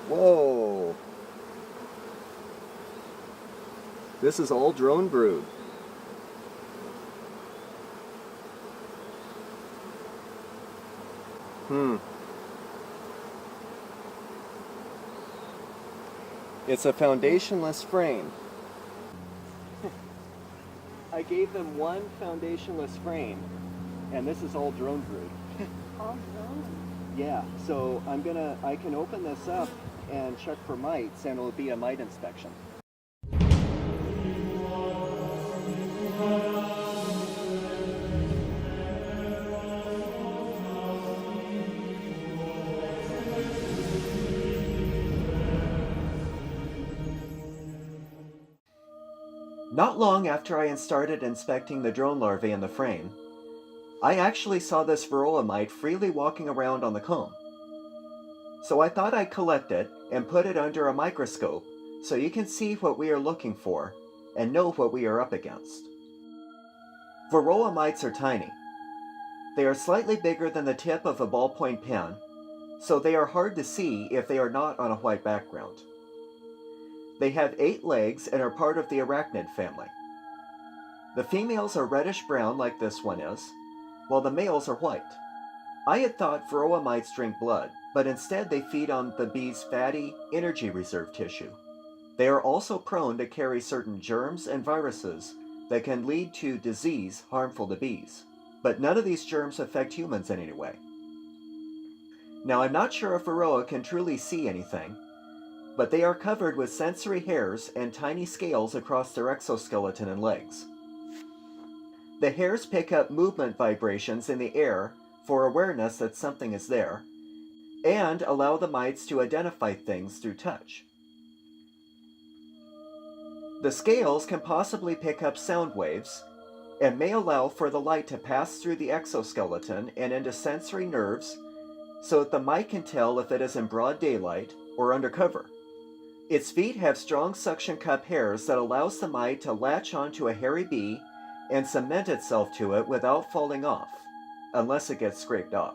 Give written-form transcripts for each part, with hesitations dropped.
Whoa! This is all drone brood. Hmm. It's a foundationless frame. I gave them one foundationless frame, and this is all drone brood. All drone. Yeah, so I can open this up and check for mites, and it'll be a mite inspection. Not long after I started inspecting the drone larvae in the frame, I actually saw this varroa mite freely walking around on the comb. So I thought I'd collect it and put it under a microscope so you can see what we are looking for and know what we are up against. Varroa mites are tiny. They are slightly bigger than the tip of a ballpoint pen, so they are hard to see if they are not on a white background. They have 8 legs and are part of the arachnid family. The females are reddish-brown like this one is, while the males are white. I had thought varroa mites drink blood, but instead they feed on the bee's fatty, energy reserve tissue. They are also prone to carry certain germs and viruses that can lead to disease harmful to bees, but none of these germs affect humans in any way. Now, I'm not sure if varroa can truly see anything, but they are covered with sensory hairs and tiny scales across their exoskeleton and legs. The hairs pick up movement vibrations in the air for awareness that something is there, and allow the mites to identify things through touch. The scales can possibly pick up sound waves and may allow for the light to pass through the exoskeleton and into sensory nerves so that the mite can tell if it is in broad daylight or undercover. Its feet have strong suction cup hairs that allows the mite to latch onto a hairy bee and cement itself to it without falling off, unless it gets scraped off.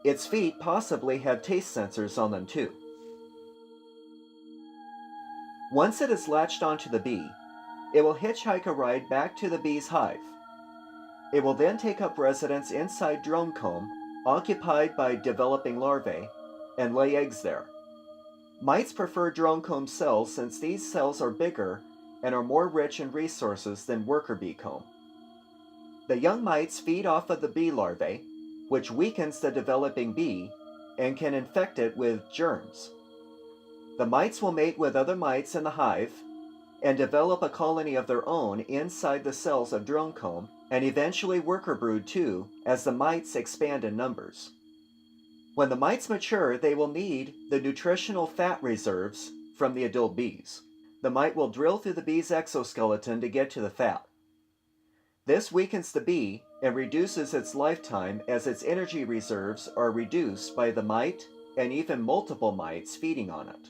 Its feet possibly have taste sensors on them too. Once it is latched onto the bee, it will hitchhike a ride back to the bee's hive. It will then take up residence inside drone comb, occupied by developing larvae, and lay eggs there. Mites prefer drone comb cells since these cells are bigger and are more rich in resources than worker bee comb. The young mites feed off of the bee larvae, which weakens the developing bee and can infect it with germs. The mites will mate with other mites in the hive and develop a colony of their own inside the cells of drone comb, and eventually worker brood too as the mites expand in numbers. When the mites mature, they will need the nutritional fat reserves from the adult bees. The mite will drill through the bee's exoskeleton to get to the fat. This weakens the bee and reduces its lifetime as its energy reserves are reduced by the mite and even multiple mites feeding on it.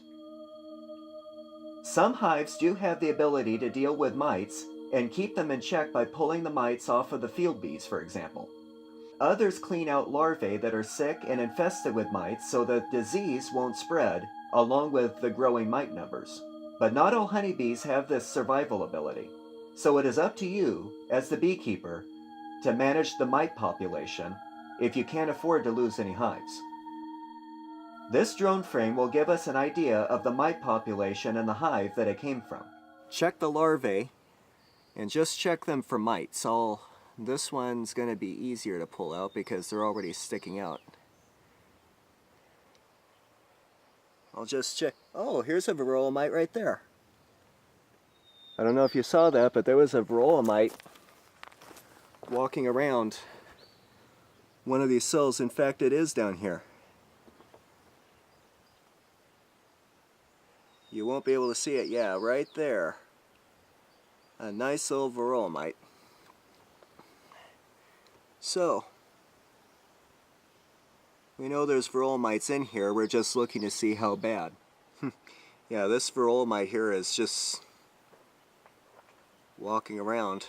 Some hives do have the ability to deal with mites and keep them in check by pulling the mites off of the field bees, for example. Others clean out larvae that are sick and infested with mites so that disease won't spread, along with the growing mite numbers. But not all honeybees have this survival ability, so it is up to you, as the beekeeper, to manage the mite population if you can't afford to lose any hives. This drone frame will give us an idea of the mite population in the hive that it came from. Check the larvae and just check them for mites. This one's going to be easier to pull out because they're already sticking out. I'll just check. Oh, here's a varroa mite right there. I don't know if you saw that, but there was a varroa mite walking around one of these cells. In fact, it is down here. You won't be able to see it. Yeah, right there. A nice little varroa mite. So, we know there's varroa mites in here. We're just looking to see how bad. Yeah, this varroa mite here is just walking around.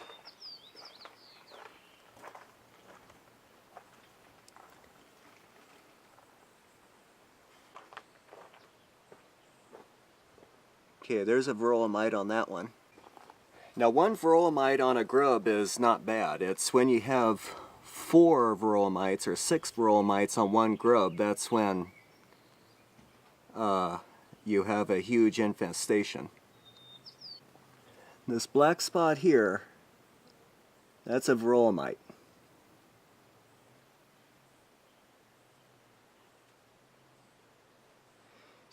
Okay, there's a varroa mite on that one. Now, one varroa mite on a grub is not bad. It's when you have 4 varroa mites or 6 varroa mites on one grub, that's when you have a huge infestation. This black spot here, that's a varroa mite.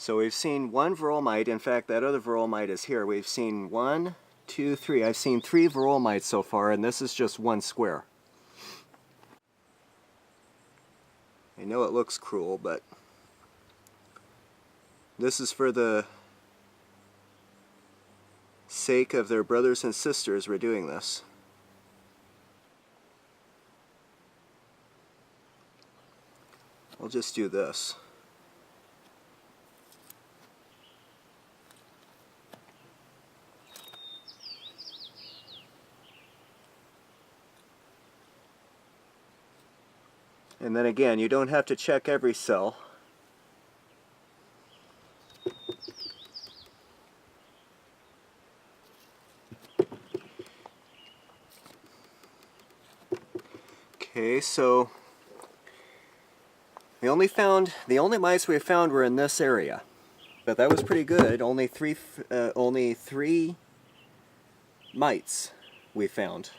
So we've seen one varroa mite. In fact, that other varroa mite is here. We've seen 1, 2, 3. I've seen 3 varroa mites so far, and this is just one square. I know it looks cruel, but this is for the sake of their brothers and sisters we're doing this. I'll just do this. And then again, you don't have to check every cell. Okay, so the only mites we found were in this area, but that was pretty good. Only three mites we found.